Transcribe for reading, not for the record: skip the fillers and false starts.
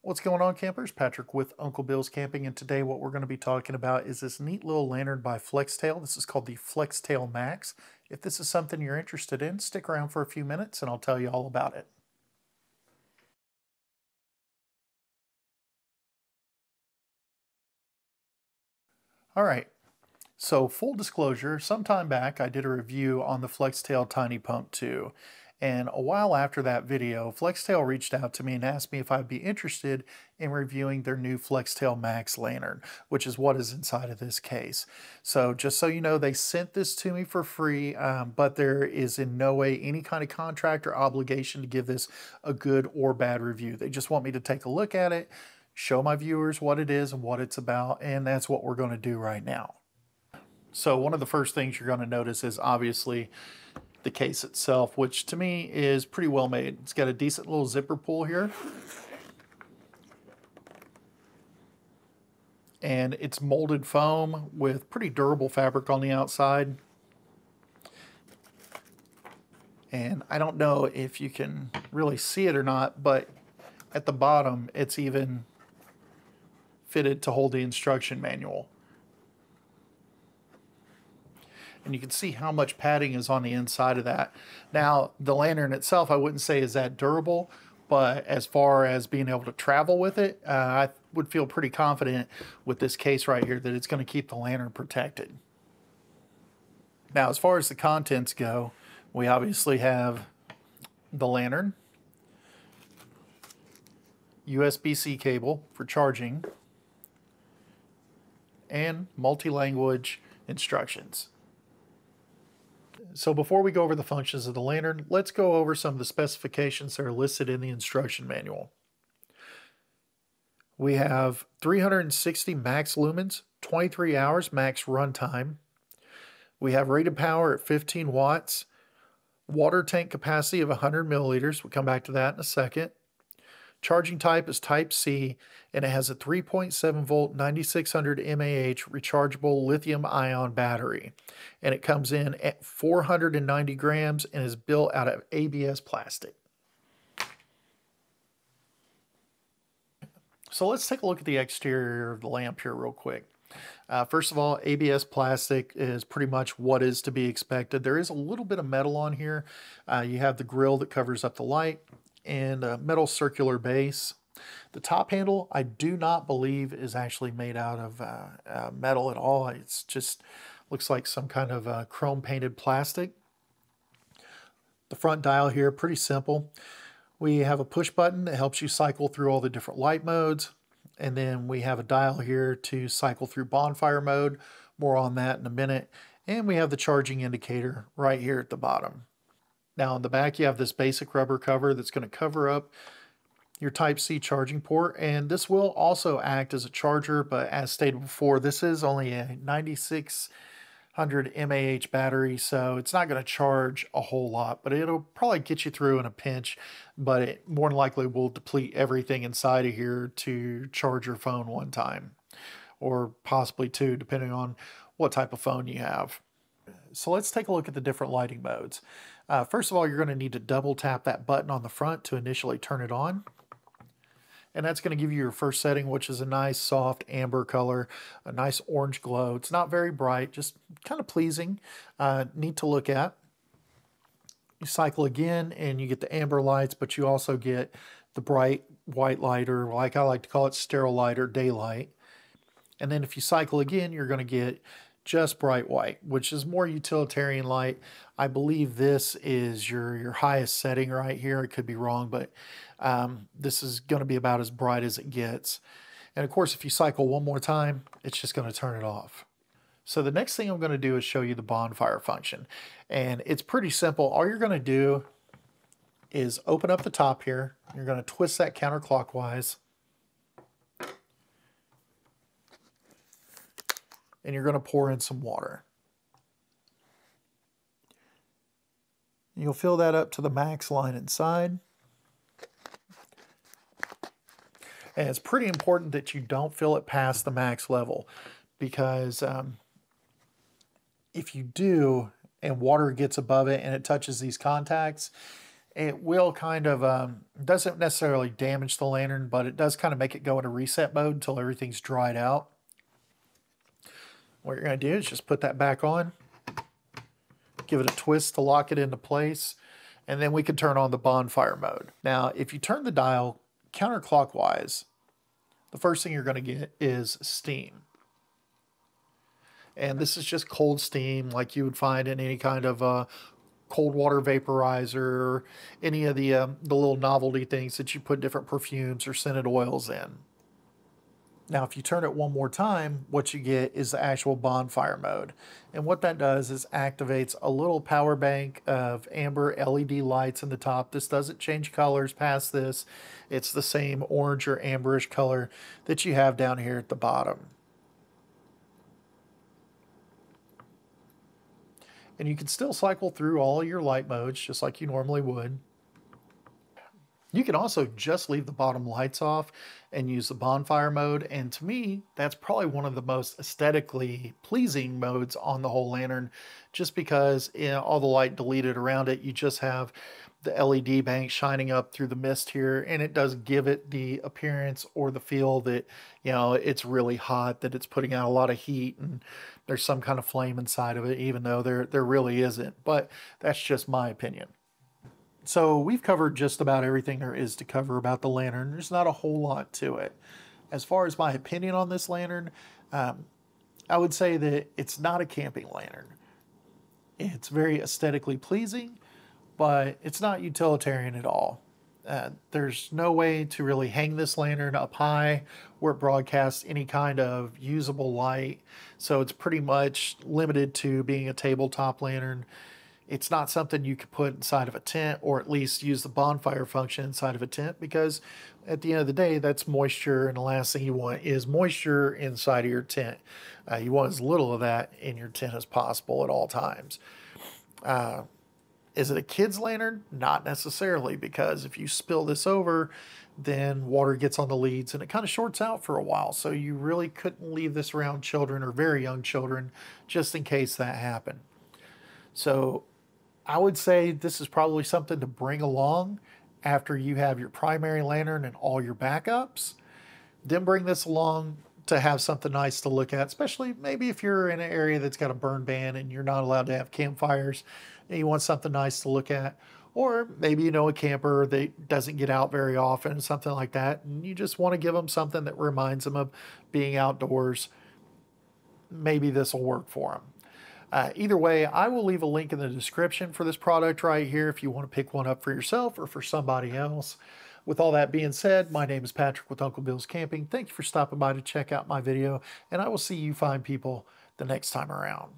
What's going on, campers? Patrick with Uncle Bill's Camping, and today what we're going to be talking about is this neat little lantern by FlexTail. This is called the FlexTail Max. If this is something you're interested in, stick around for a few minutes and I'll tell you all about it. All right, so full disclosure, some time back I did a review on the FlexTail Tiny Pump 2. And a while after that video, FlexTail reached out to me and asked me if I'd be interested in reviewing their new FlexTail Max Lantern, which is what is inside of this case. So just so you know, they sent this to me for free, but there is in no way any kind of contract or obligation to give this a good or bad review. They just want me to take a look at it, show my viewers what it is and what it's about, and that's what we're going to do right now. So one of the first things you're going to notice is obviously the case itself, which to me is pretty well made. It's got a decent little zipper pull here. And it's molded foam with pretty durable fabric on the outside. And I don't know if you can really see it or not, but at the bottom, it's even fitted to hold the instruction manual. And you can see how much padding is on the inside of that. Now, the lantern itself, I wouldn't say is that durable, but as far as being able to travel with it, I would feel pretty confident with this case right here that it's going to keep the lantern protected. Now, as far as the contents go, we obviously have the lantern, USB-C cable for charging, and multi-language instructions. So before we go over the functions of the lantern, let's go over some of the specifications that are listed in the instruction manual. We have 360 max lumens, 23 hours max runtime. We have rated power at 15 watts, water tank capacity of 100 milliliters. We'll come back to that in a second. Charging type is Type C, and it has a 3.7 volt 9600 mAh rechargeable lithium ion battery. And it comes in at 490 grams and is built out of ABS plastic. So let's take a look at the exterior of the lamp here real quick. First of all, ABS plastic is pretty much what is to be expected. There is a little bit of metal on here. You have the grill that covers up the light, and a metal circular base. The top handle, I do not believe is actually made out of metal at all. It's just looks like some kind of chrome painted plastic. The front dial here, pretty simple. We have a push button that helps you cycle through all the different light modes. And then we have a dial here to cycle through Bonfire mode. More on that in a minute. And we have the charging indicator right here at the bottom. Now on the back you have this basic rubber cover that's going to cover up your Type-C charging port, and this will also act as a charger, but as stated before, this is only a 9600 mAh battery, so it's not going to charge a whole lot, but it'll probably get you through in a pinch, but it more than likely will deplete everything inside of here to charge your phone one time, or possibly two, depending on what type of phone you have. So let's take a look at the different lighting modes. First of all, you're going to need to double tap that button on the front to initially turn it on. And that's going to give you your first setting, which is a nice soft amber color, a nice orange glow. It's not very bright, just kind of pleasing, neat to look at. You cycle again and you get the amber lights, but you also get the bright white light, or like I like to call it, sterile light or daylight. And then if you cycle again, you're going to get just bright white, which is more utilitarian light. I believe this is your highest setting right here. I could be wrong, but this is going to be about as bright as it gets. And of course, if you cycle one more time, it's just going to turn it off. So the next thing I'm going to do is show you the bonfire function. And it's pretty simple. All you're going to do is open up the top here. You're going to twist that counterclockwise. And you're going to pour in some water. You'll fill that up to the max line inside. And it's pretty important that you don't fill it past the max level, because if you do and water gets above it and it touches these contacts, It will kind of, doesn't necessarily damage the lantern, but it does kind of make it go into reset mode until everything's dried out. What you're going to do is just put that back on, give it a twist to lock it into place, and then we can turn on the bonfire mode. Now, if you turn the dial counterclockwise, the first thing you're going to get is steam. And this is just cold steam like you would find in any kind of cold water vaporizer or any of the little novelty things that you put different perfumes or scented oils in. Now, if you turn it one more time, what you get is the actual bonfire mode. And what that does is activates a little power bank of amber LED lights in the top. This doesn't change colors past this. It's the same orange or amberish color that you have down here at the bottom. And you can still cycle through all of your light modes just like you normally would. You can also just leave the bottom lights off and use the bonfire mode. And to me, that's probably one of the most aesthetically pleasing modes on the whole lantern, just because all the light deleted around it, you just have the LED bank shining up through the mist here, and it does give it the appearance or the feel that, it's really hot, that it's putting out a lot of heat and there's some kind of flame inside of it, even though there really isn't. But that's just my opinion. So we've covered just about everything there is to cover about the lantern. There's not a whole lot to it. As far as my opinion on this lantern, I would say that it's not a camping lantern. It's very aesthetically pleasing, but it's not utilitarian at all. There's no way to really hang this lantern up high where it broadcasts any kind of usable light. So it's pretty much limited to being a tabletop lantern. It's not something you could put inside of a tent, or at least use the bonfire function inside of a tent, because at the end of the day, that's moisture, and the last thing you want is moisture inside of your tent. You want as little of that in your tent as possible at all times. Is it a kid's lantern? Not necessarily, because if you spill this over, then water gets on the leads and it kind of shorts out for a while. So you really couldn't leave this around children or very young children just in case that happened. So I would say this is probably something to bring along after you have your primary lantern and all your backups. Then bring this along to have something nice to look at, especially maybe if you're in an area that's got a burn ban and you're not allowed to have campfires and you want something nice to look at. Or maybe you know a camper that doesn't get out very often, something like that, and you just want to give them something that reminds them of being outdoors. Maybe this will work for them. Either way, I will leave a link in the description for this product right here if you want to pick one up for yourself or for somebody else. With all that being said, my name is Patrick with Uncle Bill's Camping. Thank you for stopping by to check out my video, and I will see you fine people the next time around.